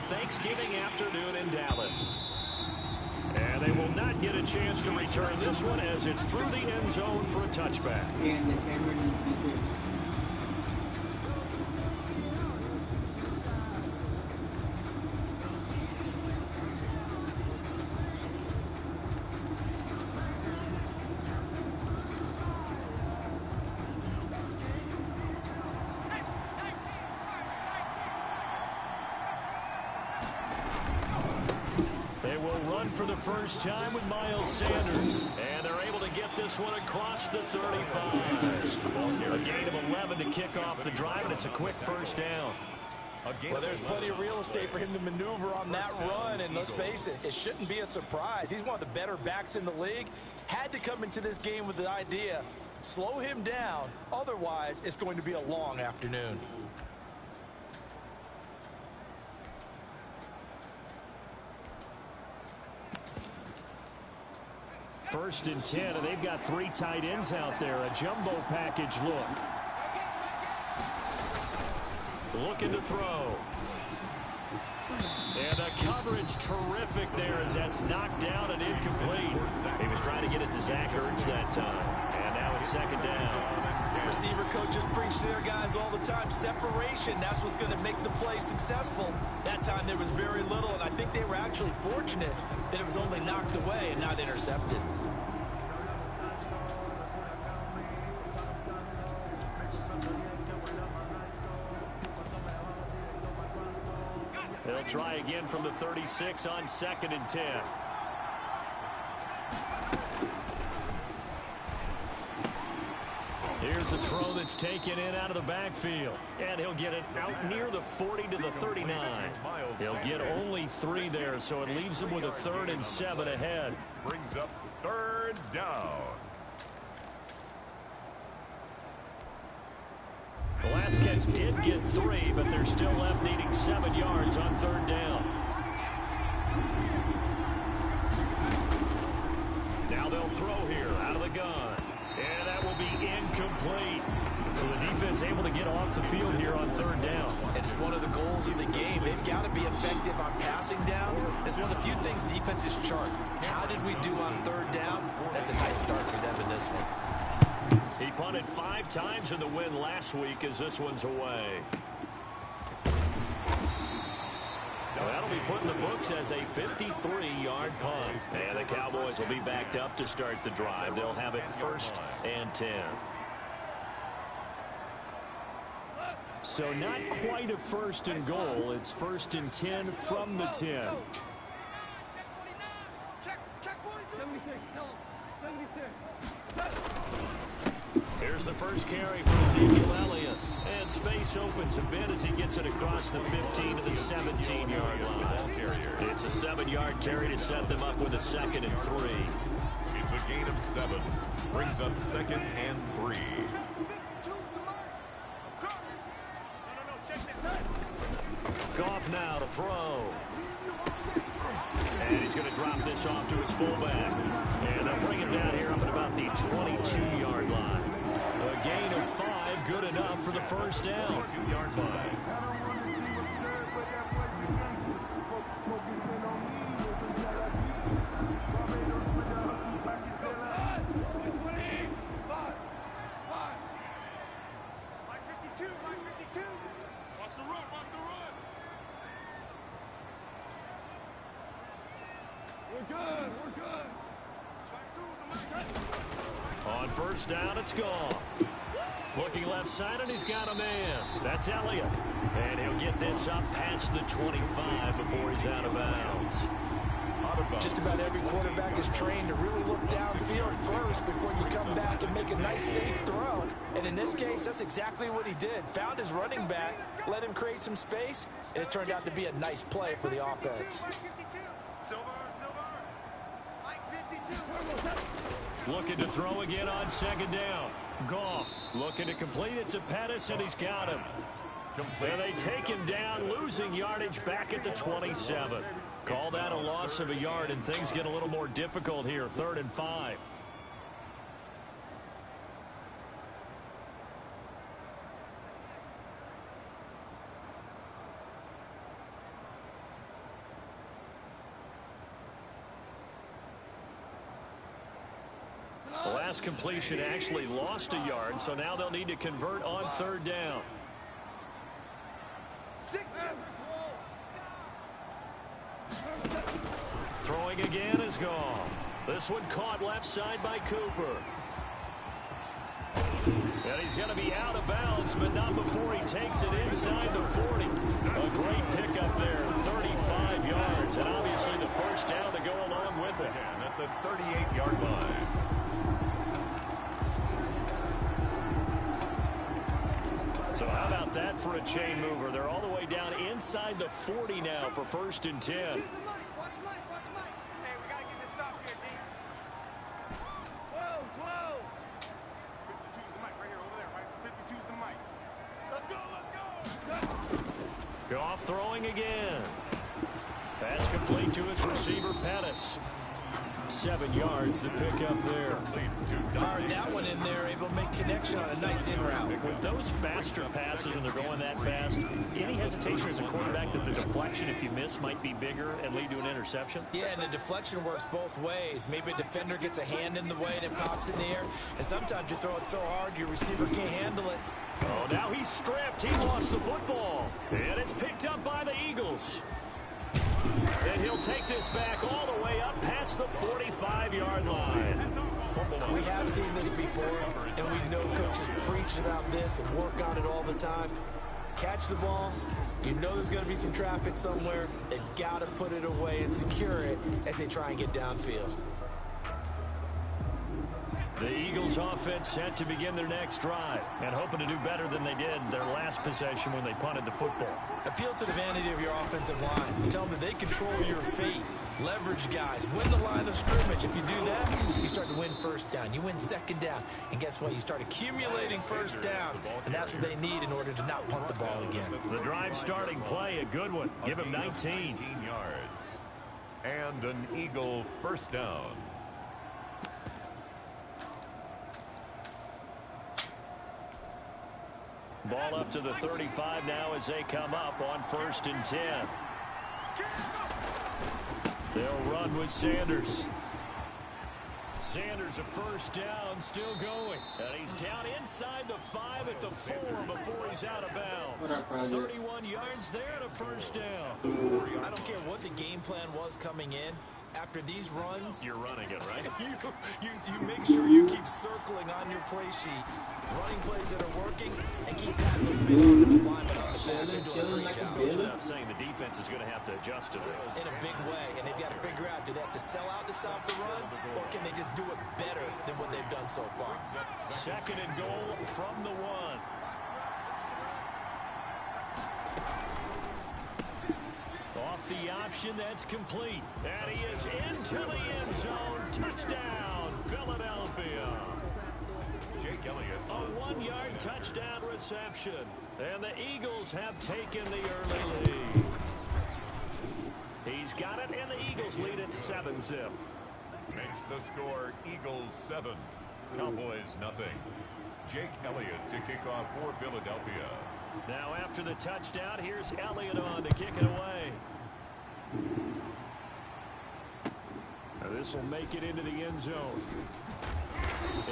Thanksgiving afternoon in Dallas. And they will not get a chance to return this one as it's through the end zone for a touchback. And the camera needs to be fixed. For the first time with Miles Sanders, and they're able to get this one across the 35. A gain of 11 to kick off the drive, and it's a quick first down. Well, there's plenty of real estate for him to maneuver on that run, and let's face it, it shouldn't be a surprise. He's one of the better backs in the league. Had to come into this game with the idea, slow him down, otherwise it's going to be a long afternoon. First and 10, and they've got 3 tight ends out there. A jumbo package look. Looking to throw. And the coverage terrific there as that's knocked down and incomplete. He was trying to get it to Zach Ertz that time. And now it's second down. Receiver coaches preach to their guys all the time. Separation, that's what's going to make the play successful. That time there was very little, and I think they were actually fortunate that it was only knocked away and not intercepted. They'll try again from the 36 on second and 10. Here's a throw that's taken in out of the backfield. And he'll get it out near the 40 to the 39. He'll get only 3 there, so it leaves him with a 3rd and 7 ahead. Brings up 3rd down. The last catch did get 3, but they're still left needing 7 yards on 3rd down. Now they'll throw here out of the gun. And that will be incomplete. So the defense able to get off the field here on 3rd down. It's one of the goals of the game. They've got to be effective on passing downs. It's one of the few things defenses chart. How did we do on 3rd down? That's a nice start for them in this one. He punted 5 times in the win last week as this one's away. Well, that'll be put in the books as a 53-yard punt. And the Cowboys will be backed up to start the drive. They'll have it 1st and 10. So not quite a 1st and goal. It's 1st and 10 from the 10. Here's the first carry for Ezekiel Elliott. And space opens a bit as he gets it across the 15 to the 17-yard line. It's a 7-yard carry to set them up with a 2nd and 3. It's a gain of 7. Brings up 2nd and 3. Goff now to throw. And he's going to drop this off to his fullback. And they'll bring him down here up at about the 22-yard line. A gain of 5, good enough for the 1st down. 2-yard line. On 1st down, it's gone. Looking left side, and he's got a man. That's Elliott. And he'll get this up past the 25 before he's out of bounds. Just about every quarterback is trained to really look downfield first before you come back and make a nice, safe throw. And in this case, that's exactly what he did. Found his running back, let him create some space, and it turned out to be a nice play for the offense. Looking to throw again on 2nd down. Goff looking to complete it to Pettis, and he's got him. And they take him down, losing yardage back at the 27. Call that a loss of a yard, and things get a little more difficult here. 3rd and 5. last completion actually lost a yard, so now they'll need to convert on third down. Throwing again is gone. This one caught left side by Cooper. And he's going to be out of bounds, but not before he takes it inside the 40. A great pickup there, 35 yards, and obviously the first down to go along with it. At the 38-yard line. So how about that for a chain mover? They're all the way down inside the 40 now for 1st and 10. Goff throwing again. Pass complete to his receiver, Pettis. 7 yards to pick up there. Fired that one in there, able to make connection on a nice in route. With those faster passes and they're going that fast, any hesitation as a quarterback that the deflection, if you miss, might be bigger and lead to an interception? Yeah, and the deflection works both ways. Maybe a defender gets a hand in the way and it pops in the air. And sometimes you throw it so hard your receiver can't handle it. Oh, now he's stripped. He lost the football. And it's picked up by the Eagles. And he'll take this back all the way up past the 45-yard line. We have seen this before, and we know coaches preach about this and work on it all the time. Catch the ball. You know there's going to be some traffic somewhere. They've got to put it away and secure it as they try and get downfield. The Eagles offense set to begin their next drive and hoping to do better than they did their last possession when they punted the football. Appeal to the vanity of your offensive line. Tell them that they control your fate. Leverage guys. Win the line of scrimmage. If you do that, you start to win first down. You win second down. And guess what? You start accumulating first downs. And that's what they need in order to not punt the ball again. The drive starting play, a good one. Give him 19 yards. And an Eagle first down. Ball up to the 35 now as they come up on 1st and 10. They'll run with Sanders. Sanders a first down, still going. And he's down inside the 5 at the 4 before he's out of bounds. 31 yards there and a first down. I don't care what the game plan was coming in. After these runs, you're running it, right? you make sure you keep circling on your play sheet. Running plays that are working and keep having those big offensive linemen on the back. They're doing a great job. Goes without saying the defense is going to have to adjust to this. In a big way, and they've got to figure out, do they have to sell out to stop the run, or can they just do it better than what they've done so far? 2nd and goal from the 1. Off the option, that's complete. And he is into the end zone. Touchdown, Philadelphia. Jake Elliott. A 1-yard touchdown reception. And the Eagles have taken the early lead. He's got it, and the Eagles lead at 7-zip. Makes the score Eagles 7. Cowboys nothing. Jake Elliott to kick off for Philadelphia. Now after the touchdown, here's Elliott on to kick it away. Now this will make it into the end zone.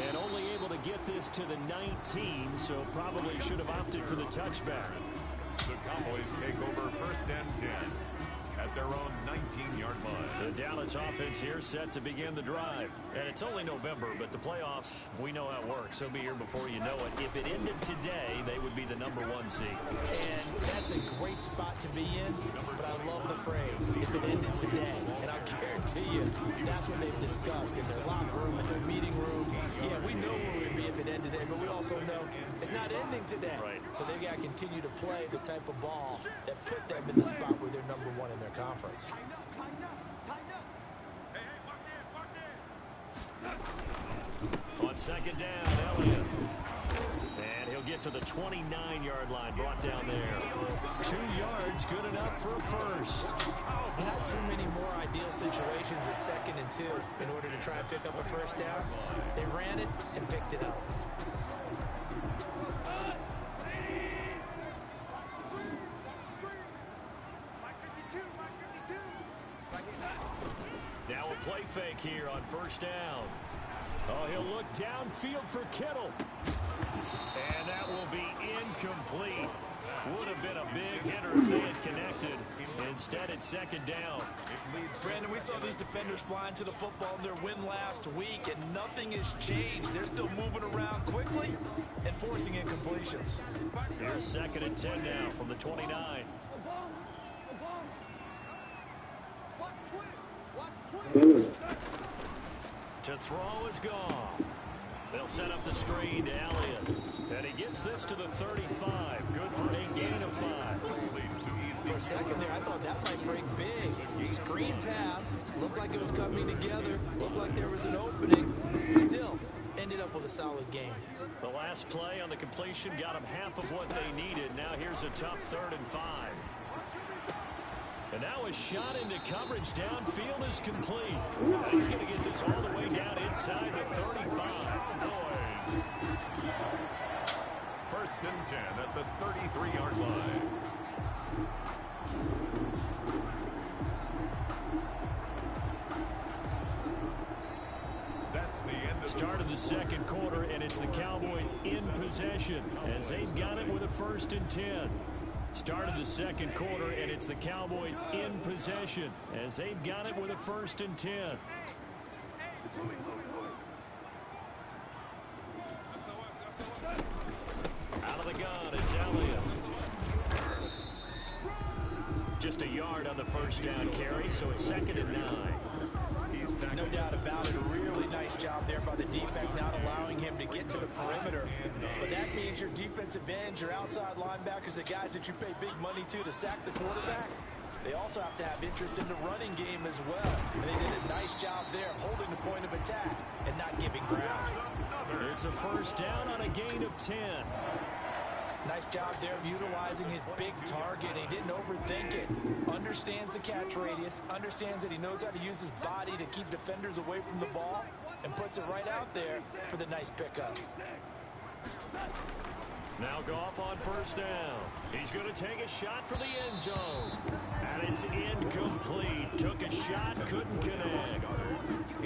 And only able to get this to the 19, so probably should have opted for the touchback. The Cowboys take over 1st and 10 at their own 19-yard line. The Dallas offense here set to begin the drive. And it's only November, but the playoffs, we know how it works. They'll be here before you know it. If it ended today, they would be the #1 seed. And that's a great spot to be in, but I love the phrase, if it ended today. And I guarantee you, that's what they've discussed in their locker room, in their meeting rooms. Yeah, we know where we'd be if it ended today, but we also know it's not ending today. Right. So they've got to continue to play the type of ball that put them in the spot where they're #1 in their conference. On 2nd down, Elliott. And he'll get to the 29-yard line, brought down there. 2 yards, good enough for first. Not too many more ideal situations at 2nd and 2 in order to try and pick up a first down. They ran it and picked it up. Now a play fake here on 1st down. Oh, he'll look downfield for Kittle. And that will be incomplete. Would have been a big hitter if they had connected. Instead, it's second down. Brandon, we saw these defenders flying to the football in their win last week, and nothing has changed. They're still moving around quickly and forcing incompletions. Here's second and 10 now from the 29. To throw is Goff. They'll set up the screen to Elliott. And he gets this to the 35. Good for a gain of 5. For a second there, I thought that might break big. Screen pass. Looked like it was coming together. Looked like there was an opening. Still, ended up with a solid game. The last play on the completion got them half of what they needed. Now here's a tough 3rd and 5. And now a shot into coverage downfield is complete. And he's going to get this all the way down inside the 35. First and 10 at the 33-yard line. That's the end of Start of the second quarter, and it's the Cowboys in possession as they've got it with a 1st and 10. Start of the second quarter, and it's the Cowboys in possession as they've got it with a 1st and 10. Out of the gun, it's Elliott. Just a yard on the first down carry, so it's 2nd and 9. No doubt about it. A really nice job there by the defense, not allowing him to get to the perimeter. But that means your defensive ends, your outside linebackers, the guys that you pay big money to sack the quarterback, they also have to have interest in the running game as well. And they did a nice job there of holding the point of attack and not giving ground. It's a 1st down on a gain of 10. Nice job there of utilizing his big target. He didn't overthink it. Understands the catch radius. Understands that he knows how to use his body to keep defenders away from the ball. And puts it right out there for the nice pickup. Now Goff on 1st down. He's going to take a shot for the end zone. And it's incomplete. Took a shot, couldn't connect.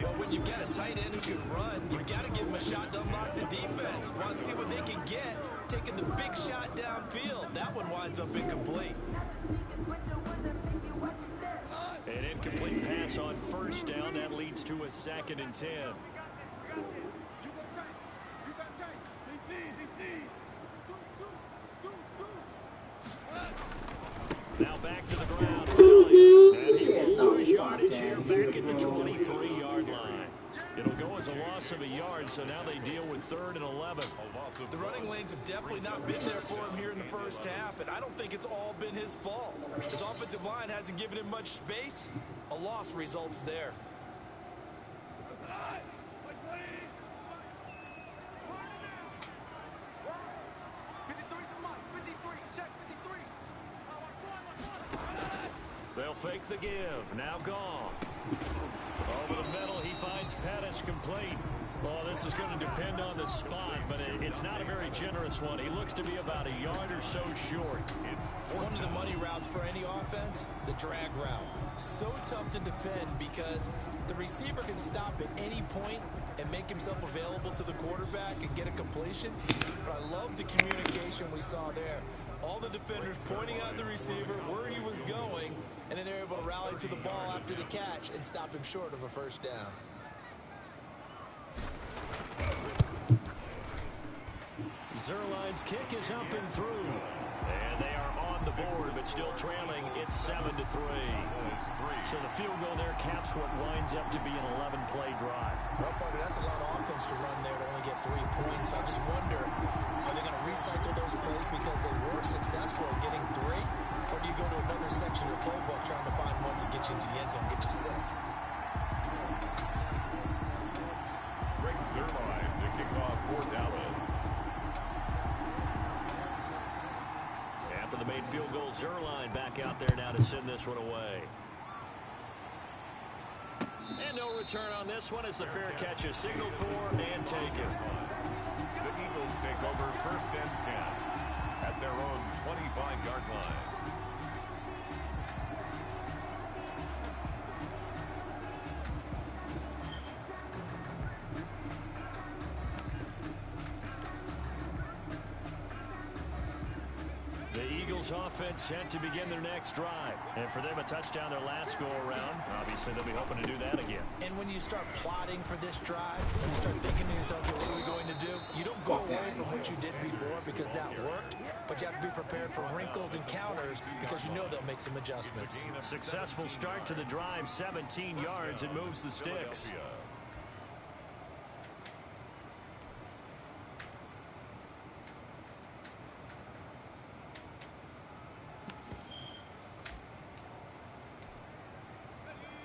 Well, when you've got a tight end who can run, you've got to give him a shot to unlock the defense. Want to see what they can get. Taking the big shot downfield. That one winds up incomplete. An incomplete pass on 1st down. That leads to a 2nd and 10. Now back to the ground. And he will lose yardage here back at the 23-yard line. It'll go as a loss of a yard, so now they deal with 3rd and 11. The running lanes have definitely not been there for him here in the first half, and I don't think it's all been his fault. His offensive line hasn't given him much space. A loss results there. They'll fake the give. Now Goff. Over the middle, he finds Pettis complete. Oh, this is going to depend on the spot, but it's not a very generous one. He looks to be about a yard or so short. One of the money routes for any offense, the drag route. So tough to defend because the receiver can stop at any point and make himself available to the quarterback and get a completion. But I love the communication we saw there. All the defenders pointing out the receiver where he was going, and then they're able to rally to the ball after the catch and stop him short of a 1st down. Zerline's kick is up and through. And they are on the board, but still trailing. It's 7-3. So the field goal there caps what winds up to be an 11-play drive. Well, Parker, that's a lot of offense to run there to only get 3 points. I just wonder, are they going to recycle those plays because they were successful at getting 3? Or do you go to another section of the playbook trying to find one to get you into the end zone, get you 6? Greg Zerline to kick off for Dallas. After the made field goal, Zerline back out there now to send this one away. And no return on this one as the fair catch is signaled for and taken. The Eagles take over 1st and 10 at their own 25-yard line. Eagles offense set to begin their next drive. And for them, a touchdown their last go-around. Obviously, they'll be hoping to do that again. And when you start plotting for this drive, when you start thinking to yourself, what are we going to do? You don't go away from what you did before because that worked, but you have to be prepared for wrinkles and counters because you know they'll make some adjustments. Successful start to the drive, 17 yards, and moves the sticks.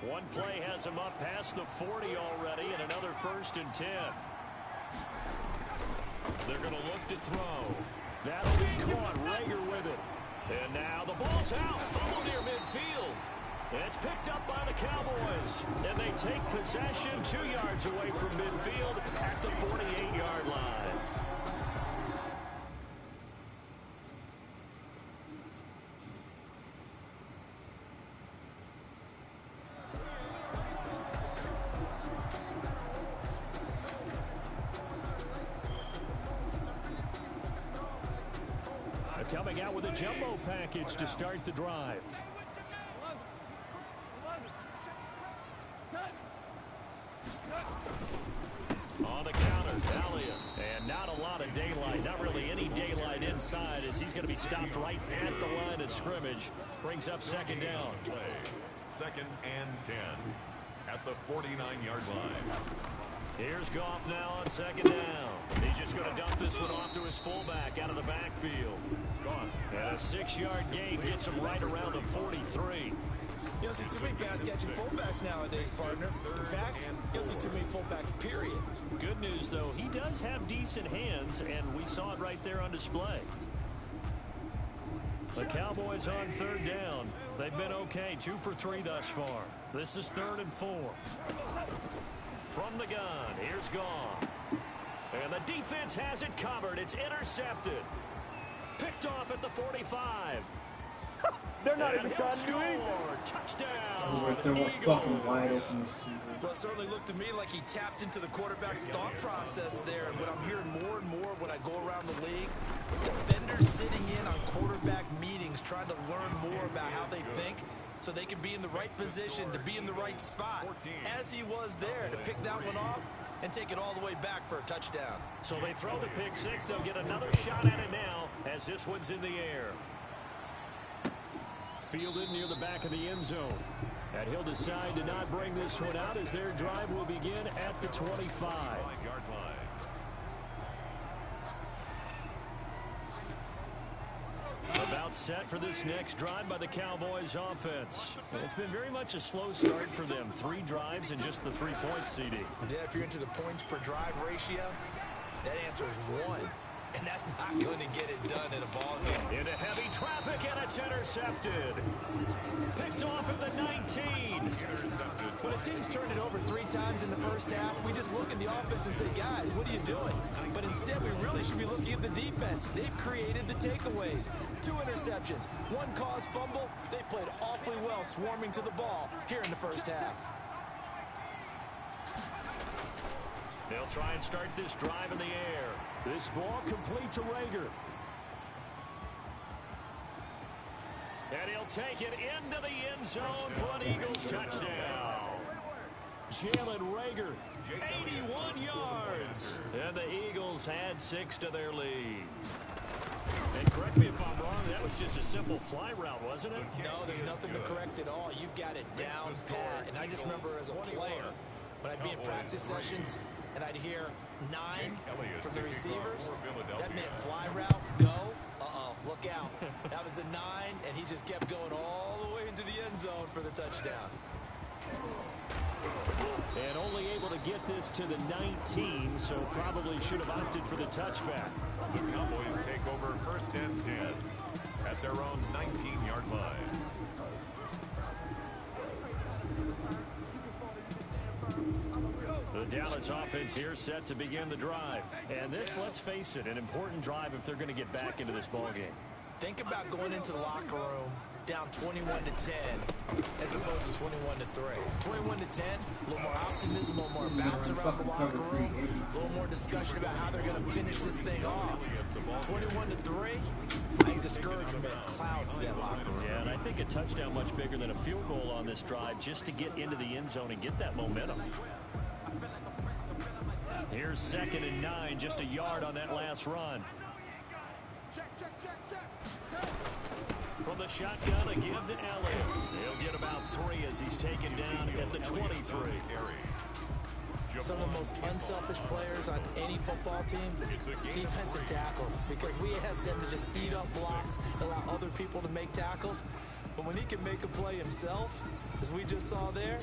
One play has him up past the 40 already, and another 1st and 10. They're going to look to throw. That'll be caught. Rager with it. And now the ball's out. Fumble near midfield. It's picked up by the Cowboys. And they take possession 2 yards away from midfield at the 48-yard line. Coming out with a jumbo package to start the drive. On the counter, Elliott. And not a lot of daylight, not really any daylight inside as he's going to be stopped right at the line of scrimmage. Brings up 2nd down. Play 2nd and 10 at the 49-yard line. Here's Goff now on 2nd down. He's just going to dump this one off to his fullback out of the backfield. And a 6-yard gain gets him right around the 43. You don't see too many pass-catching fullbacks nowadays, partner. In fact, you don't see too many fullbacks, period. Good news, though, he does have decent hands, and we saw it right there on display. The Cowboys on 3rd down. They've been okay, 2 for 3 thus far. This is 3rd and 4. From the gun, here's Goff. And the defense has it covered. It's intercepted. Picked off at the 45. They're not even trying to do anything. Touchdown. They were fucking wide open receiver. Well, it certainly looked to me like he tapped into the quarterback's thought process there. And what I'm hearing more and more when I go around the league, defenders sitting in on quarterback meetings trying to learn more about how they think so they can be in the right position to be in the right spot. As he was there to pick that one off and take it all the way back for a touchdown. So they throw the pick six. They'll get another shot at it now as this one's in the air. Fielded near the back of the end zone. And he'll decide to not bring this one out as their drive will begin at the 25-yard line. About set for this next drive by the Cowboys offense. It's been very much a slow start for them. 3 drives and just the 3 points, CD. Yeah, if you're into the points per drive ratio, that answer is 1. And that's not going to get it done in a ball game. Into heavy traffic, and it's intercepted. Picked off at the 19. When a team's turned it over 3 times in the first half, we just look at the offense and say, guys, what are you doing? But instead, we really should be looking at the defense. They've created the takeaways. 2 interceptions, 1 caused fumble. They played awfully well swarming to the ball here in the first half. They'll try and start this drive in the air. This ball complete to Rager. And he'll take it into the end zone for an Eagles touchdown. Jalen Rager, 81 yards. And the Eagles add 6 to their lead. And correct me if I'm wrong, that was just a simple fly route, wasn't it? No, there's nothing to correct at all. You've got it down pat. And I just remember as a player, when I'd be in practice sessions, and I'd hear 9 from the receivers. That meant fly route, go. Uh-oh, look out. That was the 9, and he just kept going all the way into the end zone for the touchdown. And only able to get this to the 19, so probably should have opted for the touchback. The Cowboys take over 1st and 10 at their own 19-yard line. The Dallas offense here set to begin the drive. And this, let's face it, an important drive if they're going to get back into this ballgame. Think about going into the locker room down 21-10 as opposed to 21-3. 21-10, a little more optimism, a little more bounce around the locker room, a little more discussion about how they're going to finish this thing off. 21-3, I think discouragement clouds that locker room. Yeah, and I think a touchdown much bigger than a field goal on this drive just to get into the end zone and get that momentum. Here's 2nd and 9, just a yard on that last run. From the shotgun, a give to Elliott. He'll get about 3 as he's taken down at the 23. Some of the most unselfish players on any football team, defensive tackles, because we ask them to just eat up blocks, allow other people to make tackles. But when he can make a play himself, as we just saw there,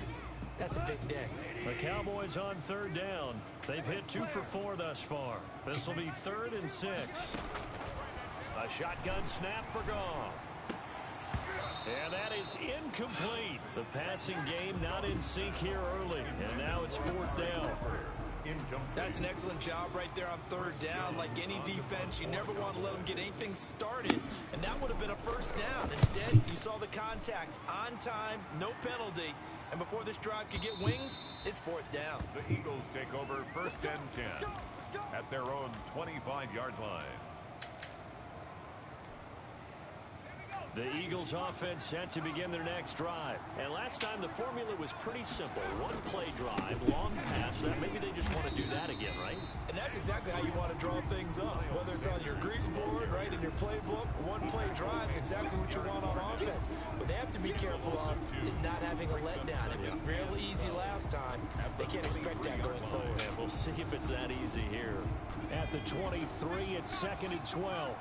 that's a big day. The Cowboys on 3rd down. They've hit 2 for 4 thus far. This will be 3rd and 6. A shotgun snap for Goff. And that is incomplete. The passing game not in sync here early. And now it's 4th down. That's an excellent job right there on 3rd down. Like any defense, you never want to let them get anything started. And that would have been a 1st down. Instead, you saw the contact on time, no penalty. And before this drive could get wings, it's 4th down. The Eagles take over 1st and 10 at their own 25-yard line. The Eagles offense set to begin their next drive. And last time the formula was pretty simple. 1-play drive, long pass. That maybe they just want to do that again, right? And that's exactly how you want to draw things up. Whether it's on your grease board, right, in your playbook, 1-play drive is exactly what you want on offense. What they have to be careful of is not having a letdown. It was fairly easy last time. They can't expect that going forward. And we'll see if it's that easy here. At the 23, it's 2nd and 12.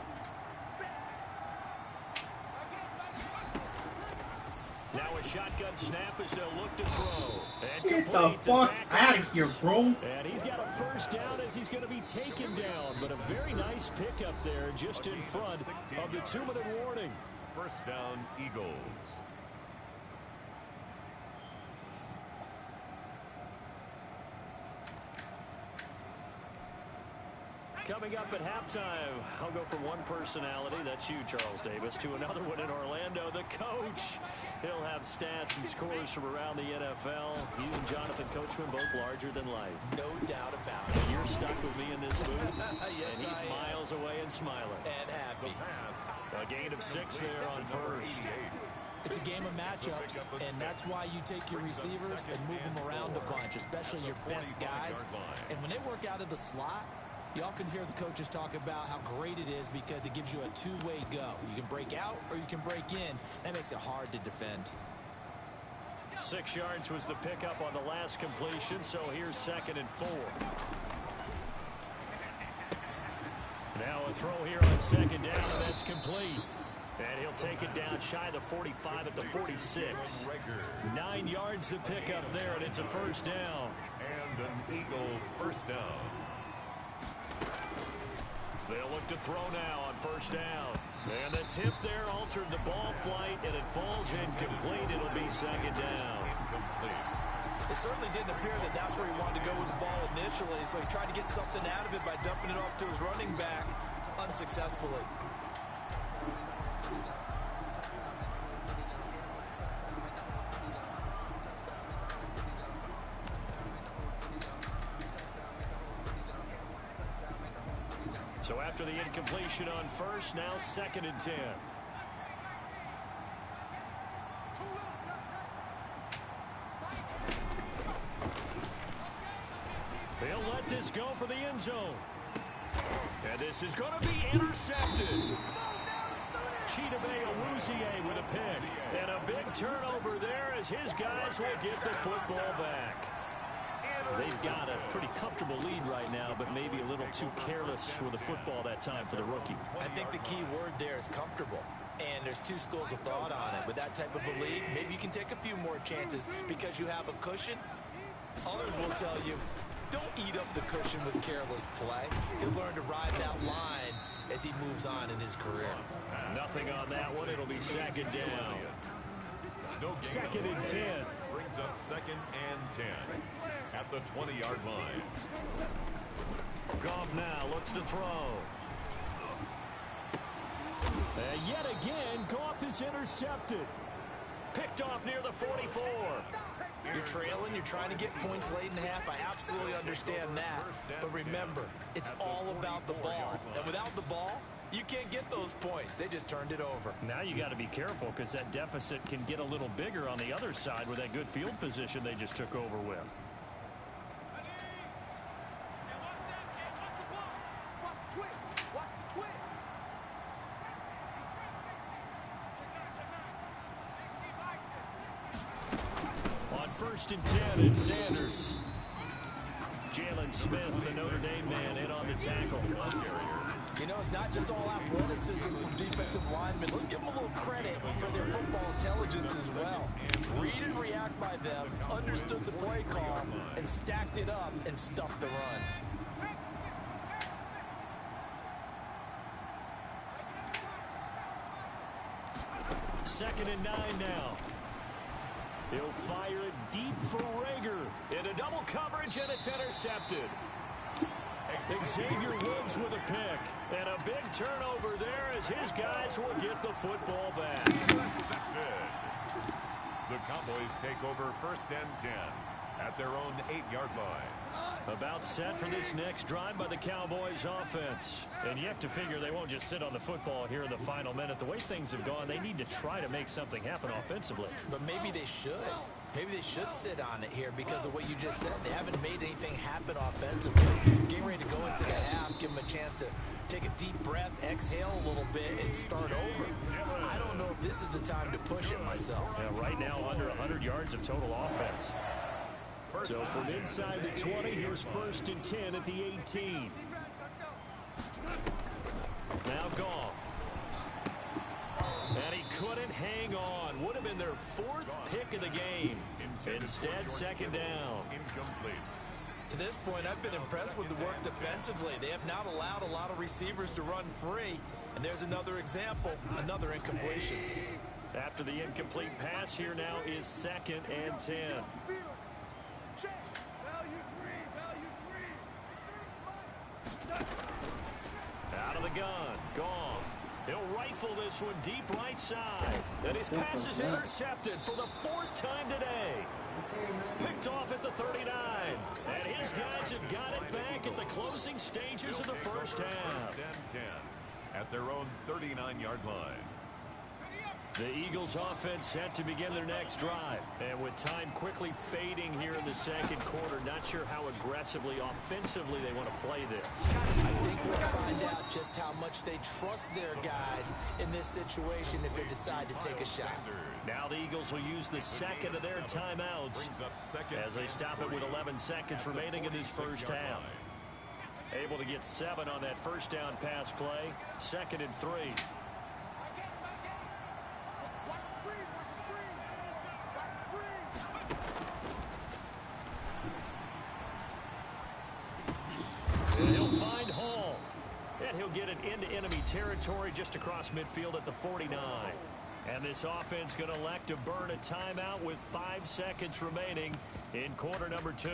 Now a shotgun snap as they'll look to throw. And Get the fuck out of here, bro. And he's got a 1st down as he's going to be taken down. But a very nice pickup there just in front of the 2-minute warning. 1st down, Eagles. Coming up at halftime, I'll go from one personality, that's you, Charles Davis, to another one in Orlando, the coach. He'll have stats and scores from around the NFL. He and Jonathan Coachman both larger than life. No doubt about it. You're stuck with me in this booth, Yes, and he's miles away and smiling. And happy. A gain of 6 there on 1st. It's a game of matchups, and that's why you take your receivers and move them around a bunch, especially your best guys. And when they work out of the slot, you all can hear the coaches talk about how great it is because it gives you a 2-way go. You can break out or you can break in. That makes it hard to defend. 6 yards was the pickup on the last completion, so here's 2nd and 4. Now a throw here on 2nd down, and that's complete. And he'll take it down shy of the 45 at the 46. 9 yards the pickup there, and it's a 1st down. And an Eagle 1st down. They'll look to throw now on 1st down. And the tip there altered the ball flight, and it falls incomplete. It'll be 2nd down. It certainly didn't appear that that's where he wanted to go with the ball initially, so he tried to get something out of it by dumping it off to his running back unsuccessfully. So after the incompletion on 1st, now 2nd and 10. They'll let this go for the end zone. And this is going to be intercepted. Chidobe Awuzie with a pick. And a big turnover there as his guys will get the football back. They've got a pretty comfortable lead right now, but maybe a little too careless with the football that time for the rookie. I think the key word there is comfortable. And there's 2 schools of thought on it. With that type of a lead, maybe you can take a few more chances because you have a cushion. Others will tell you, don't eat up the cushion with careless play. He'll learn to ride that line as he moves on in his career. Nothing on that one. It'll be 2nd down. 2nd and 10. Brings up 2nd and 10 at the 20-yard line. Goff now looks to throw. Yet again, Goff is intercepted. Picked off near the 44. You're trailing, you're trying to get points late in the half. I absolutely understand that. But remember, it's all about the ball. And without the ball, you can't get those points. They just turned it over. Now you got to be careful because that deficit can get a little bigger on the other side with that good field position they just took over with. On 1st and 10, it's Sanders. Jalen Smith, the Notre Dame man, in on the tackle. You know, it's not just all athleticism from defensive linemen. Let's give them a little credit for their football intelligence as well. Read and react by them, understood the play call, and stacked it up and stuffed the run. Second and 9 now. He'll fire it deep for Rager. Into double coverage, and it's intercepted. Xavier Woods with a pick. And a big turnover there as his guys will get the football back. The Cowboys take over 1st and 10 at their own 8-yard line. About set for this next drive by the Cowboys offense. And you have to figure they won't just sit on the football here in the final minute. The way things have gone, they need to try to make something happen offensively. But maybe they should. Maybe they should sit on it here because of what you just said. They haven't made anything happen offensively. Getting ready to go into the half, give them a chance to take a deep breath, exhale a little bit, and start over. I don't know if this is the time to push it myself. Yeah, right now under 100 yards of total offense. So from inside the 20, here's 1st and 10 at the 18. Now Goff. And he couldn't hang on. Would have been their 4th pick of the game. Instead, 2nd down. Incomplete. To this point, I've been impressed with the work defensively. They have not allowed a lot of receivers to run free. And there's another example, another incompletion. After the incomplete pass, here now is 2nd and 10. Out of the gun, Goff. He'll rifle this one deep right side. And his pass is intercepted for the 4th time today. Picked off at the 39. And his guys have got it back at the closing stages of the first half. 1st and 10 at their own 39-yard line. The Eagles offense set to begin their next drive. And with time quickly fading here in the 2nd quarter, not sure how aggressively, offensively they want to play this. I think we'll find out just how much they trust their guys in this situation if they decide to take a shot. Now the Eagles will use the 2nd of their timeouts as they stop it with 11 seconds remaining in this first half. Able to get 7 on that first down pass play. 2nd and 3. He'll find Hall. And he'll get it into enemy territory just across midfield at the 49. And this offense going to elect to burn a timeout with 5 seconds remaining in quarter number 2.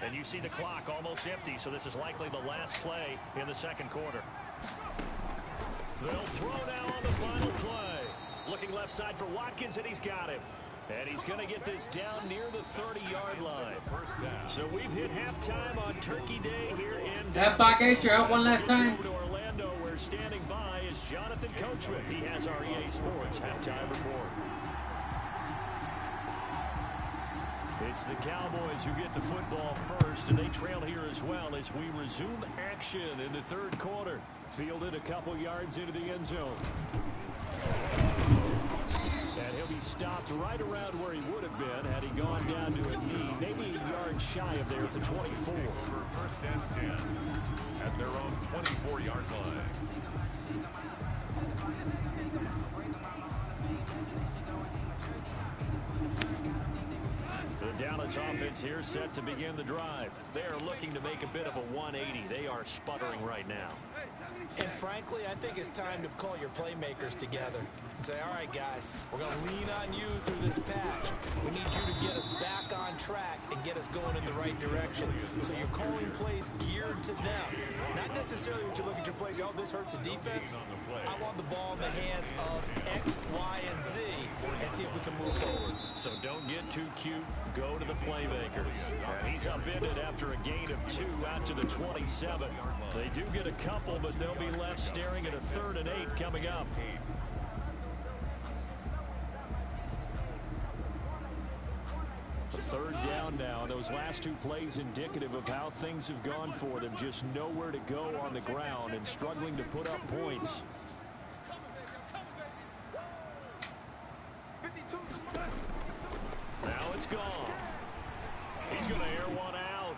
And you see the clock almost empty, so this is likely the last play in the 2nd quarter. They'll throw now on the final play. Looking left side for Watkins, and he's got him. And he's going to get this down near the 30-yard line. So we've hit halftime on Turkey Day here in That back eight, you're out one last time. Over to Orlando, where standing by is Jonathan Coachman. He has our EA Sports halftime report. It's the Cowboys who get the football first, and they trail here as well as we resume action in the 3rd quarter. Fielded a couple yards into the end zone. And he'll be stopped right around where he would have been had he gone down to a knee, maybe a yard shy of there at the 24. Over 1st and 10 at their own 24-yard line. The Dallas offense here set to begin the drive. They are looking to make a bit of a 180. They are sputtering right now. And frankly, I think it's time to call your playmakers together and say, all right, guys, we're going to lean on you through this patch. We need you to get us back on track and get us going in the right direction. So you're calling plays geared to them. Not necessarily when you look at your plays, oh, this hurts the defense. I want the ball in the hands of X, Y, and Z and see if we can move forward. So don't get too cute. Go to the playmakers. And he's upended after a gain of 2 out to the 27. They do get a couple, but they'll be left staring at a 3rd and 8 coming up. Third down now. Those last 2 plays indicative of how things have gone for them. Just nowhere to go on the ground and struggling to put up points. Now it's gone. He's going to air one out.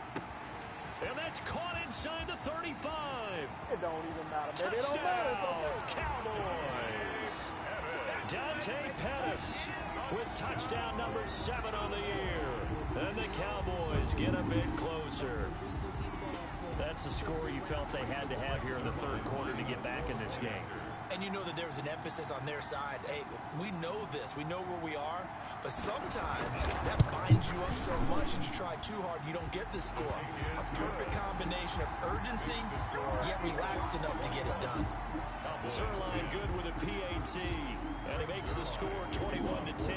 And that's caught inside the 35. It don't even matter, man. It don't Touchdown, matter. Cowboys. Dante Pettis with touchdown number 7 on the year. And the Cowboys get a bit closer. That's a score you felt they had to have here in the 3rd quarter to get back in this game. And you know that there was an emphasis on their side. Hey, we know this. We know where we are. But sometimes that binds you up so much and you try too hard, you don't get the score. A perfect combination of urgency, yet relaxed enough to get it done. Zerline good with a PAT. And he makes the score 21-10.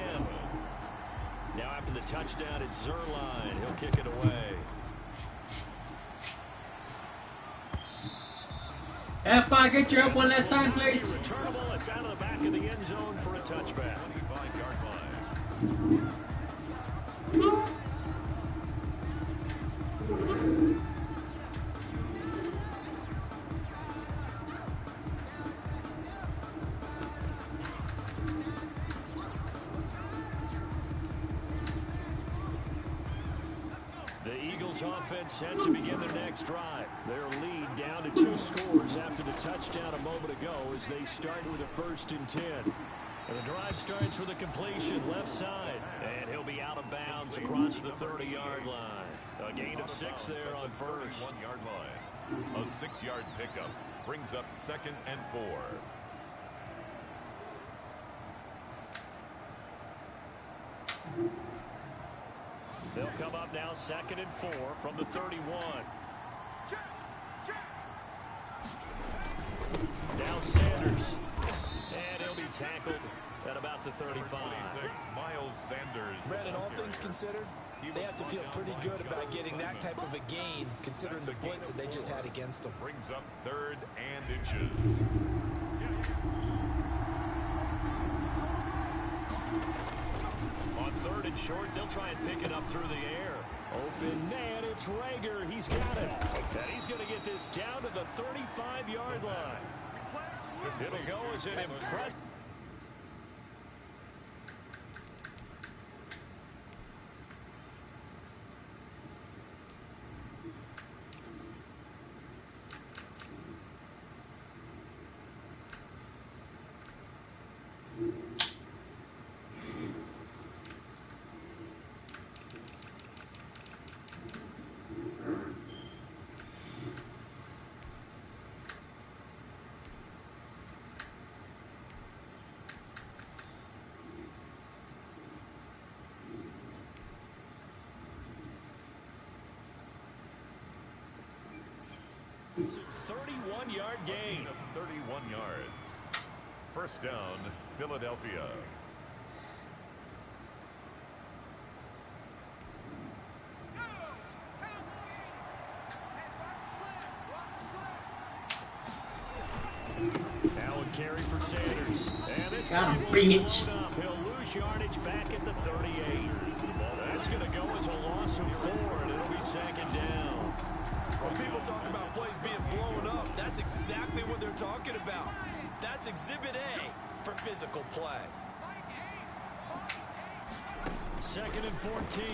Now after the touchdown, it's Zerline. He'll kick it away. F5, get your help one last time, please. Returnable. It's out of the back of the end zone for a touchback. 25-yard line. Offense set to begin their next drive. Their lead down to 2 scores after the touchdown a moment ago as they start with a 1st and 10. And the drive starts with a completion left side. And he'll be out of bounds across the 30-yard line. A gain of 6 there on 1st. 1-yard line. A 6-yard pickup brings up 2nd and 4. They'll come up now 2nd and 4 from the 31. Now Sanders. And he'll be tackled at about the 35. 26, Miles Sanders. Brandon, all things considered, they have to feel pretty good about getting that type of a gain considering the blitz that they just had against them. Brings up 3rd and inches. On 3rd and short, they'll try and pick it up through the air. Open man, it's Rager. He's got it. And he's going to get this down to the 35-yard line. It'll go as an impressive. It's a 31-yard gain. 31 yards. 1st down, Philadelphia. Now a carry for Sanders. And this Got time him, will be bitch. blown up. He'll lose yardage back at the 38. That's going to go as a loss of 4, and it'll be 2nd down. When people talk about plays being blown up, that's exactly what they're talking about. That's Exhibit A for physical play. 2nd and 14.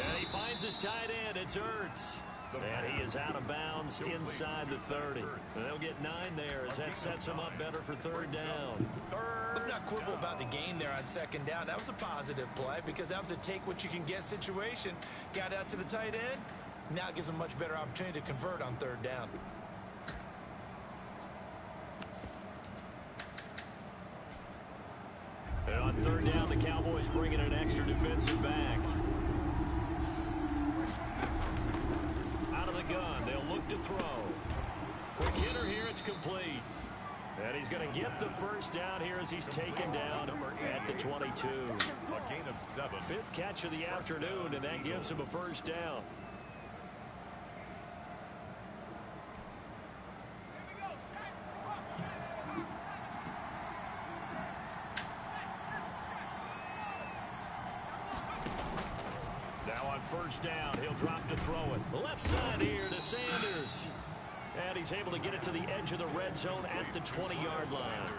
And he finds his tight end. It's Ertz. And he is out of bounds inside the 30. And they'll get 9 there as that sets him up better for 3rd down. Let's not quibble about the gain there on 2nd down. That was a positive play because that was a take what you can get situation. Got out to the tight end, Now it gives them a much better opportunity to convert on 3rd down. And on 3rd down, the Cowboys bring in an extra defensive back. Out of the gun, they'll look to throw. Quick hitter here, it's complete. And he's going to get the first down here as he's taken down at the 22. A gain of 7. 5th catch of the afternoon, and that gives him a first down. Now on 1st down, he'll drop to throw it. Left side here to Sanders. And he's able to get it to the edge of the red zone at the 20-yard line.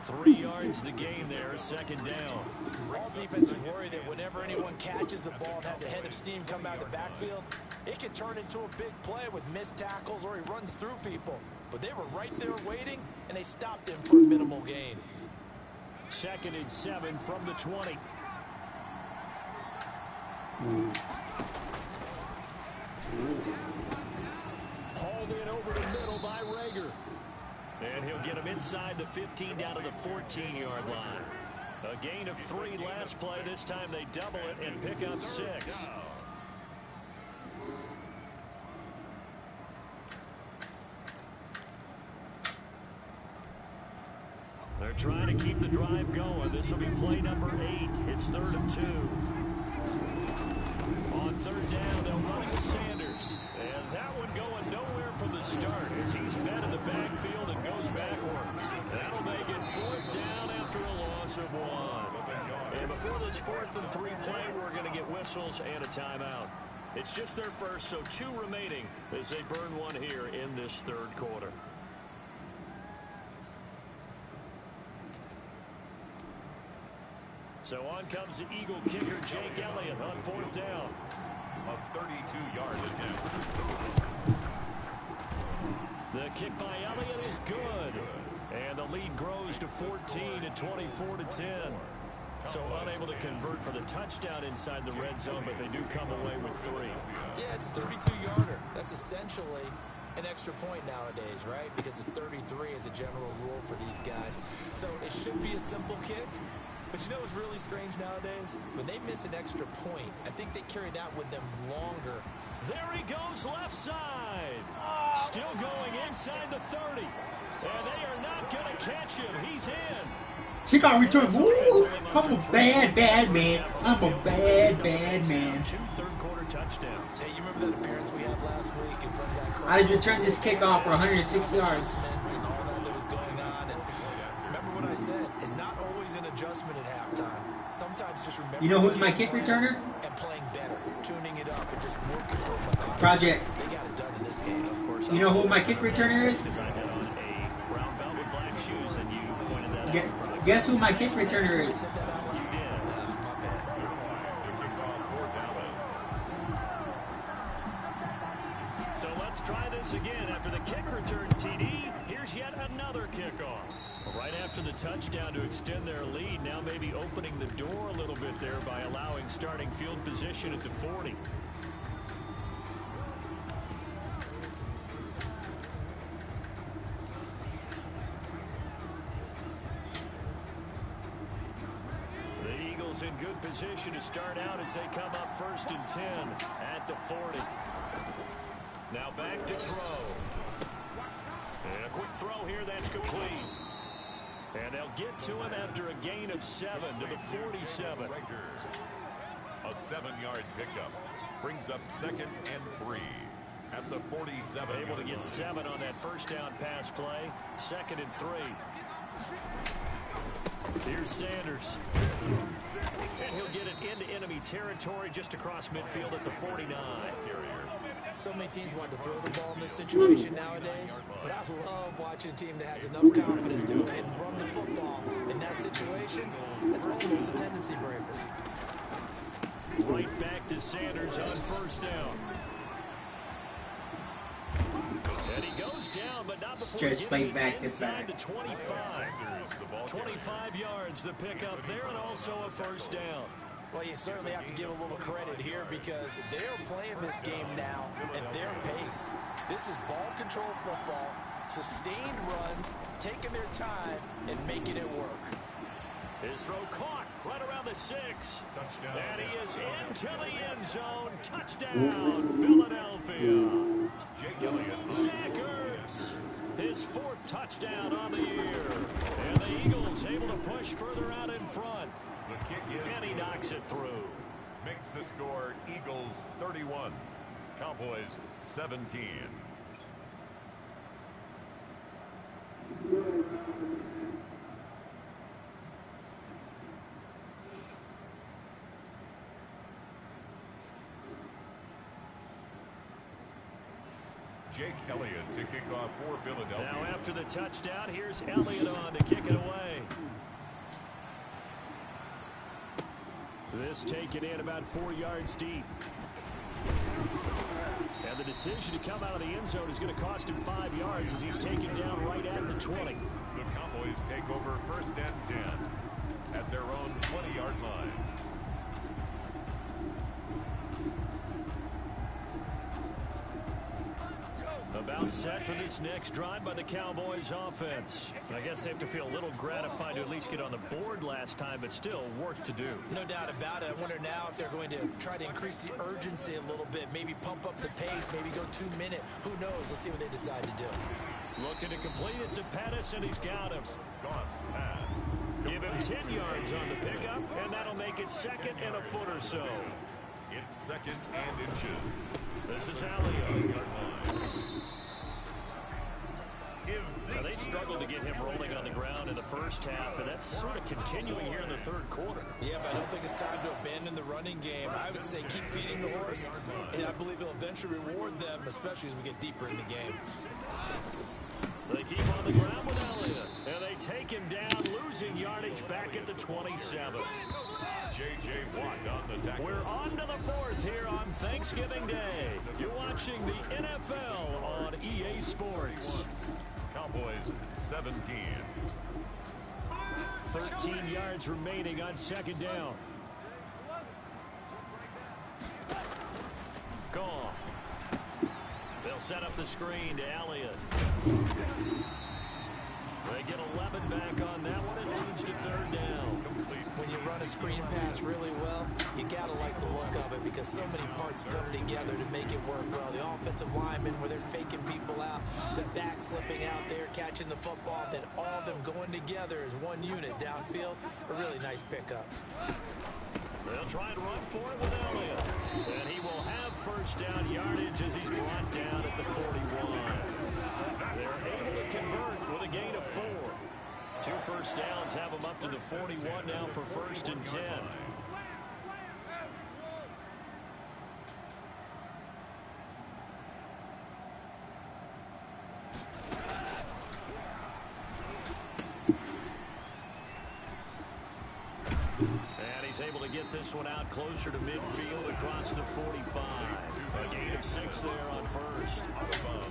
3 yards the gain there, 2nd down. All defenses worry that whenever anyone catches the ball and has a head of steam come out of the backfield, it can turn into a big play with missed tackles or he runs through people. But they were right there waiting, and they stopped him for a minimal gain. 2nd and 7 from the 20. Hauled in over the middle by Rager. And he'll get him inside the 15 down to the 14-yard line. A gain of 3 last play. This time they double it and pick up 6. They're trying to keep the drive going. This will be play number 8. It's 3rd and 2. On 3rd down, they'll run it with Sanders. And that one going nowhere from the start as he's met in the backfield and goes backwards. That'll make it 4th down after a loss of 1. And before this 4th and 3 play, we're going to get whistles and a timeout. It's just their first, so 2 remaining as they burn one here in this 3rd quarter. So on comes the Eagle kicker, Jake Elliott, on 4th down. A 32-yard attempt. The kick by Elliott is good. And the lead grows to 14 at 24-10. So unable to convert for the touchdown inside the red zone, but they do come away with 3. Yeah, it's a 32-yarder. That's essentially an extra point nowadays, right? Because it's 33 as a general rule for these guys. So it should be a simple kick. But you know what's really strange nowadays? When they miss an extra point, I think they carry that with them longer. There he goes left side. Still going inside the 30. And they are not going to catch him. He's in. She got returned. Woo! I'm a bad man. I'm a bad man. 2 third-quarter touchdowns. Hey, you remember that appearance we had last week in front of that crowd? I just returned this kickoff for 106 yards. And all that was going on. And remember what I said? It's not always an adjustment at halftime. Sometimes just remember. You know who's my kick returner? And playing better, tuning it up, and just working for it. Project. They got it done in this case. Of course. You know who my kick returner is? Because I had on a brown belt with black shoes, and you pointed that out in front of me. Guess who my kick returner is? You did. My bad. So let's try this again. After the kick return TD, here's yet another kickoff. Right after the touchdown to extend their lead, now maybe opening the door a little bit there by allowing starting field position at the 40. The Eagles in good position to start out as they come up 1st and 10 at the 40. Now back to throw. And a quick throw here, that's complete. And they'll get to him after a gain of 7 to the 47. A 7-yard pickup brings up 2nd and 3 at the 47. Able to get 7 on that first down pass play. 2nd and 3. Here's Sanders. And he'll get it into enemy territory just across midfield at the 49. So many teams want to throw the ball in this situation nowadays, but I love watching a team that has enough confidence to go ahead and run the football in that situation. That's almost a tendency breaker. Right back to Sanders on 1st down. And he goes down, but not before Just play getting back his to inside back. the 25. 25 yards the pickup there, and also a 1st down. Well, you certainly have to give a little credit here because they're playing this game now at their pace. This is ball control football, sustained runs, taking their time, and making it work. His throw caught right around the 6. Touchdown. And he is into the end zone. Touchdown, Philadelphia. Jake Elliott. Zach Ertz, his 4th touchdown on the year. And the Eagles able to push further out in front. The kick is And he knocks it through. Makes the score Eagles 31, Cowboys 17. Jake Elliott to kick off for Philadelphia. Now after the touchdown, here's Elliott on to kick it away. This taken in about 4 yards deep. And the decision to come out of the end zone is going to cost him 5 yards as he's taken down right at the 20. The Cowboys take over 1st and 10 at their own 20-yard line. About set for this next drive by the Cowboys offense. I guess they have to feel a little gratified to at least get on the board last time, but still work to do. No doubt about it. I wonder now if they're going to try to increase the urgency a little bit, maybe pump up the pace, maybe go 2-minute. Who knows? Let's see what they decide to do. Looking to complete it to Pettis, and he's got him. Goff's pass. Give him 10 yards on the pickup, and that'll make it 2nd and a foot or so. It's 2nd and inches. This is Elliott. Now, they struggled to get him rolling on the ground in the first half, and that's sort of continuing here in the 3rd quarter. Yeah, but I don't think it's time to abandon the running game. I would say keep feeding the horse, and I believe it'll eventually reward them, especially as we get deeper in the game. They keep on the ground with Elliott, and they take him down, losing yardage back at the 27. J.J. Watt on the tackle. We're on to the 4th here on Thanksgiving Day. You're watching the NFL on EA Sports. Cowboys 17. 13 yards remaining on 2nd down. Gone. They'll set up the screen to Elliott. They get 11 back on that one. It leads to 3rd down. When you run a screen pass really well, you gotta like the look of it because so many parts come together to make it work well. The offensive linemen, where they're faking people out, the back slipping out there, catching the football, then all of them going together as one unit downfield. A really nice pickup. They'll try and run for it with Elliott. And he will have 1st down yardage as he's brought down at the 41. They're able to convert with a gain of 4. 2 first downs have them up to the 41 now for 1st and 10. And he's able to get this one out closer to midfield across the 45. A gain of 6 there on 1st.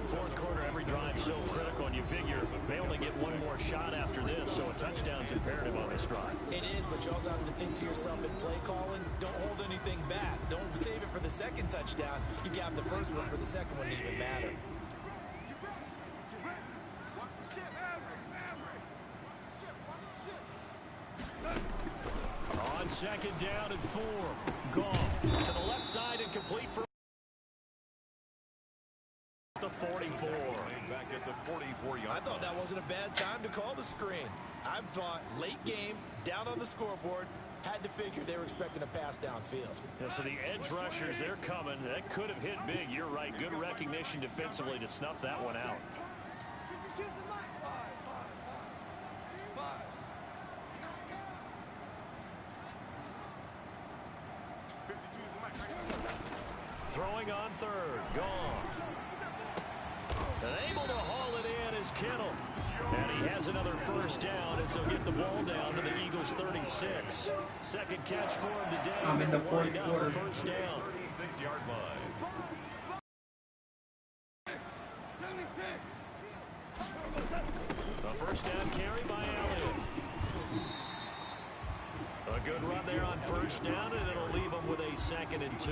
4th quarter, every drive so critical, and you figure they only get one more shot after this, so a touchdown's imperative on this drive. It is, but you also have to think to yourself in play calling, don't hold anything back. Don't save it for the 2nd touchdown. You got the 1st one for the 2nd one to even matter. On 2nd down and 4. Goff to the left side and complete for the 44. Back at the 44-yard. I thought that wasn't a bad time to call the screen. I thought late game, down on the scoreboard, had to figure they were expecting a pass downfield. Yeah, so the edge rushers, they're coming. That could have hit big. You're right. Good recognition defensively to snuff that one out. Throwing on 3rd. Goff. And able to haul it in is Kittle. And he has another 1st down as he'll get the ball down to the Eagles' 36. 2nd catch for him today. I'm in the 4th quarter. 1st down. 36-yard line. A 1st down carry by Elliott. A good run there on first down, and it'll leave them with a 2nd and 2.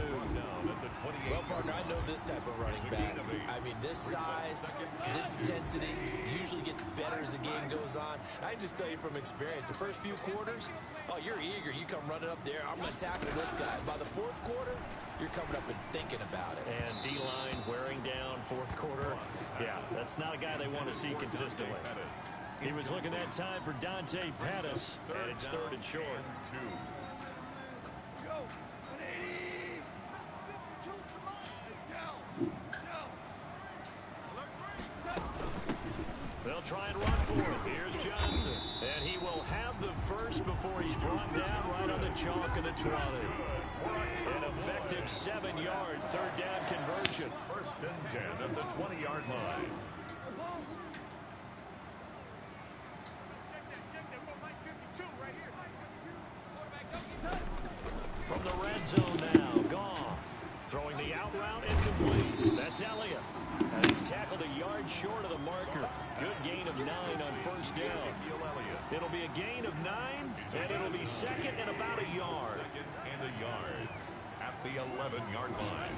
Well, partner, I know this type of running back. I mean, this size, this intensity usually gets better as the game goes on. I just tell you from experience, the first few quarters, oh, you're eager. You come running up there, I'm going to tackle this guy. By the 4th quarter, you're coming up and thinking about it. And D-line wearing down 4th quarter. Yeah, that's not a guy they want to see consistently. He was looking that time for Dante Pettis, and it's 3rd and short. They'll try and run for it. Here's Johnson, and he will have the first before he's brought down right on the chalk of the 20. An effective 7-yard 3rd down conversion. 1st and 10 at the 20-yard line. From the red zone now, Goff throwing the out route incomplete. That's Elliott. And he's tackled a yard short of the marker. Good gain of 9 on 1st down. It'll be a gain of 9, and it'll be 2nd and about a yard. 2nd and a yard at the 11-yard line.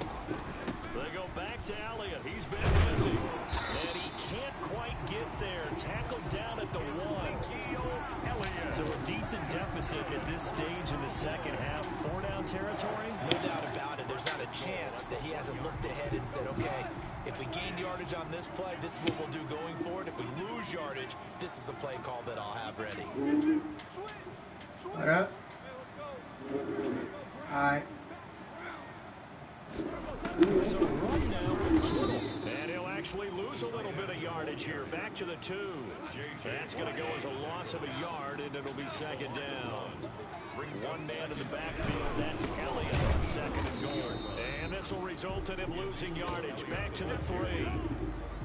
They go back to Elliott. He's been busy. And he can't quite get there. Tackled down at the 1. So a decent deficit at this stage in the 2nd half. 4-down territory? No doubt about it. There's not a chance that he hasn't looked ahead and said, okay, if we gain yardage on this play, this is what we'll do going forward. If we lose yardage, this is the play call that I'll have ready. What up? Hi. There's a run now with Kittle. And he'll actually lose a little bit of yardage here. Back to the 2. That's going to go as a loss of a yard, and it'll be 2nd down. One man in the backfield. That's Elliott on 2nd and goal. And this will result in him losing yardage. Back to the 3.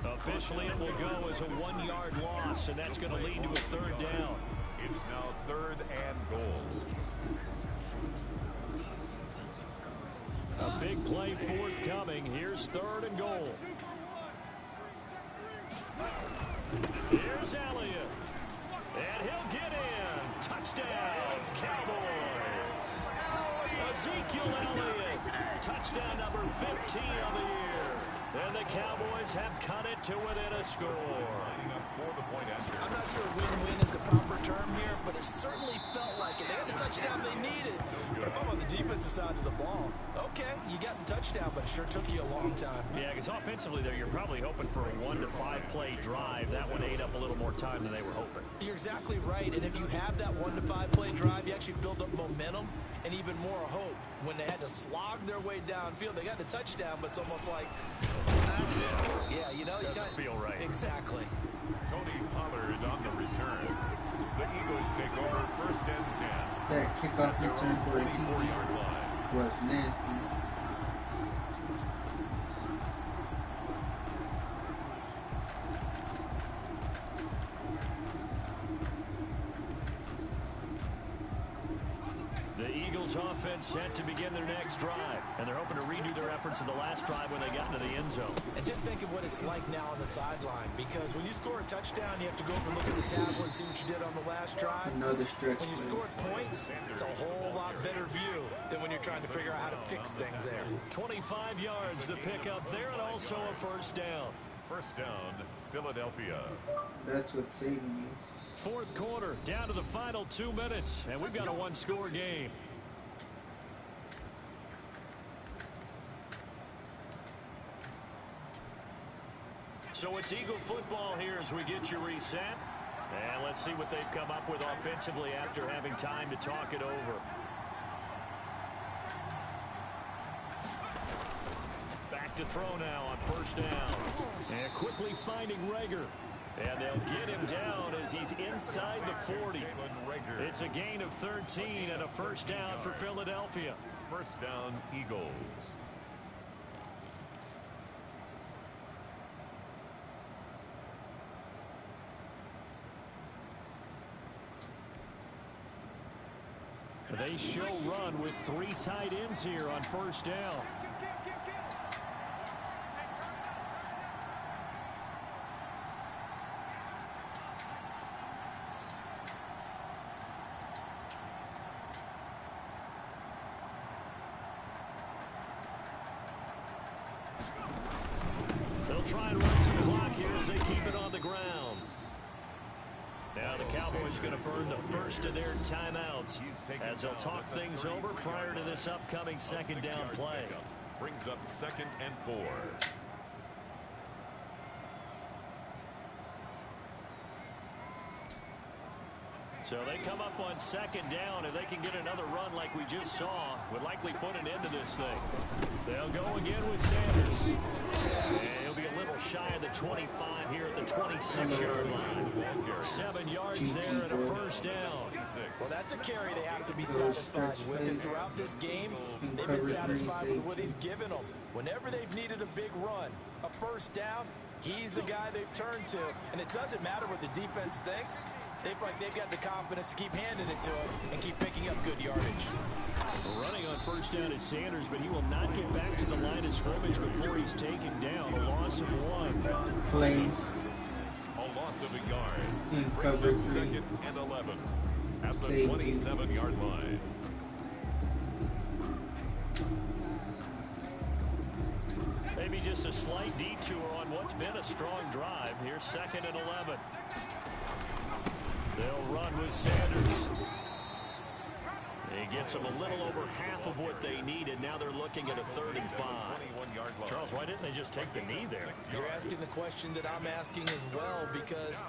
Officially, it will go as a 1-yard loss, and that's going to lead to a 3rd down. It's now 3rd and goal. A big play forthcoming. Here's 3rd and goal. Here's Elliott. And he'll get in. Touchdown, Cowboys. Ezekiel Elliott. Touchdown number 15 of the year. And the Cowboys have cut it to within a score. I'm not sure win-win is the proper term here, but it certainly felt like it. They had the touchdown they needed. But if I'm on the defensive side of the ball, okay, you got the touchdown, but it sure took you a long time. Yeah, because offensively there, you're probably hoping for a 1 to 5 play drive. That one ate up a little more time than they were hoping. You're exactly right, and if you have that 1 to 5 play drive, you actually build up momentum and even more hope. When they had to slog their way downfield, they got the touchdown, but it's almost like, yeah, you know, doesn't feel right. Exactly. Tony Pollard on the return. The Eagles take over 1st and 10. That kickoff return for a team 24-yard line. was nasty. The Eagles offense set to begin their next drive, and they're hoping to redo their efforts in the last drive when they got into the end zone. And just think of what it's like now on the sideline, because when you score a touchdown, you have to go over and look at the tablet and see what you did on the last drive. Another stretch. When you scored points, it's a whole lot better view than when you're trying to figure out how to fix things there. 25 yards to pick up there, and also a 1st down. 1st down, Philadelphia. That's what's saving you. 4th quarter, down to the final 2 minutes, and we've got a 1-score game. So it's Eagle football here as we get you reset. And let's see what they've come up with offensively after having time to talk it over. Back to throw now on 1st down. And quickly finding Rager. And they'll get him down as he's inside the 40. It's a gain of 13 and a 1st down for Philadelphia. 1st down, Eagles. They show run with 3 tight ends here on 1st down. They'll try and run some clock here as they keep it on the ground. Now the Cowboys going to burn the first of their timeouts as they'll talk things over prior to this upcoming second down play. Brings up 2nd and 4. So they come up on 2nd down. If they can get another run like we just saw, would likely put an end to this thing. They'll go again with Sanders. And he'll be a little shy of the 25 here at the 26-yard line. 7 yards there and a first down. Well, that's a carry they have to be satisfied with. And throughout this game, they've been satisfied with what he's given them. Whenever they've needed a big run, a first down, he's the guy they've turned to. And it doesn't matter what the defense thinks. They've got the confidence to keep handing it to him and keep picking up good yardage. Running on first down is Sanders, but he will not get back to the line of scrimmage before he's taken down. A loss of 1. Plays. A loss of a yard. Cover Brings up 2nd and 11 at the 27-yard line. Maybe just a slight detour on what's been a strong drive. Here's 2nd and 11. They'll run with Sanders. He gets them a little over half of what they needed. Now they're looking at a 3rd and 5. Charles, why didn't they just take the knee there? You're asking the question that I'm asking as well, because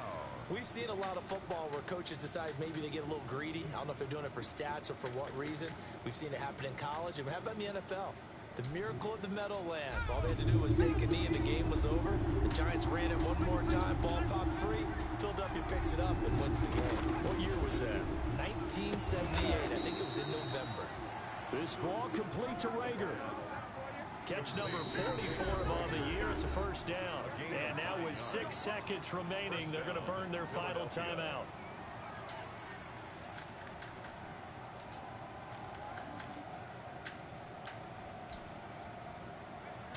we've seen a lot of football where coaches decide maybe they get a little greedy. I don't know if they're doing it for stats or for what reason. We've seen it happen in college. And how about in the NFL? The miracle of the Meadowlands. All they had to do was take a knee and the game was over. The Giants ran it one more time. Ball popped free. Philadelphia picks it up and wins the game. What year was that? 1978. I think it was in November. This ball complete to Rager. Catch number 44 on the year. It's a first down. And now with 6 seconds remaining, they're going to burn their final timeout.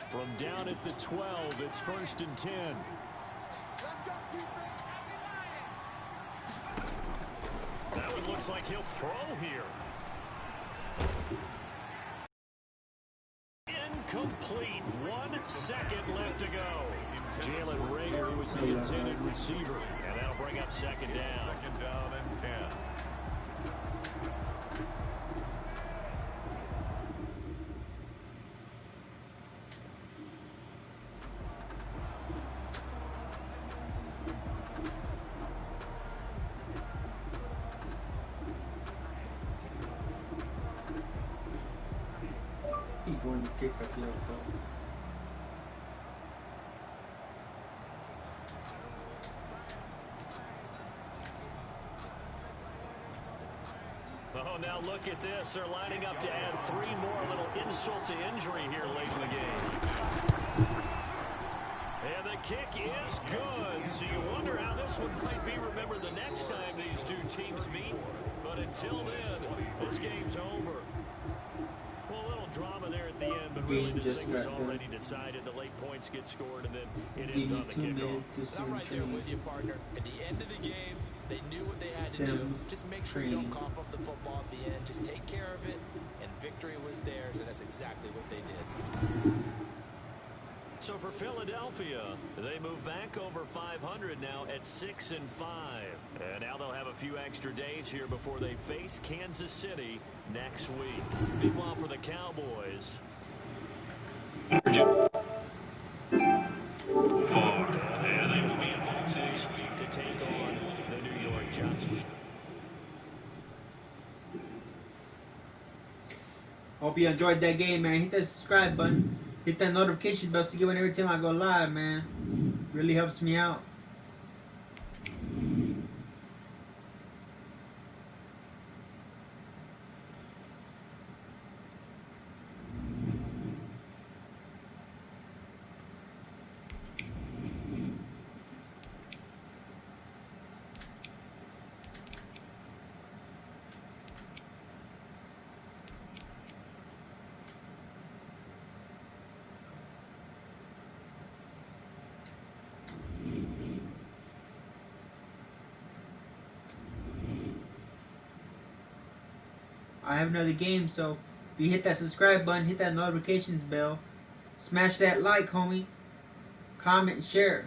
From down at the 12, it's 1st and 10. That one looks like he'll throw here. Incomplete. 1 second left to go. Jalen Rager, who was the intended receiver. And that'll bring up 2nd down. 2nd down and 10. Going to kick a field goal. Oh, now look at this. They're lining up to add 3 more. A little insult to injury here late in the game. And the kick is good. So you wonder how this one might be remembered the next time these two teams meet. But until then, this game's over. Well, a little drama there at the end, but really this thing was already decided. The late points get scored, and then it ends on the kickoff. I'm right there with you, partner. At the end of the game, they knew what they had to do. Just make sure you don't cough up the football at the end. Just take care of it, and victory was theirs, and that's exactly what they did. So for Philadelphia, they move back over 500 now at 6-5. And now they'll have a few extra days here before they face Kansas City next week. Meanwhile, for the Cowboys, 4. And they will be in Las Vegas to take on the New York Giants. Hope you enjoyed that game, man. Hit that subscribe button. Hit that notification bell to get one every time I go live, man. Really helps me out. I have another game, so if you hit that subscribe button, hit that notifications bell, smash that like, homie. comment, share.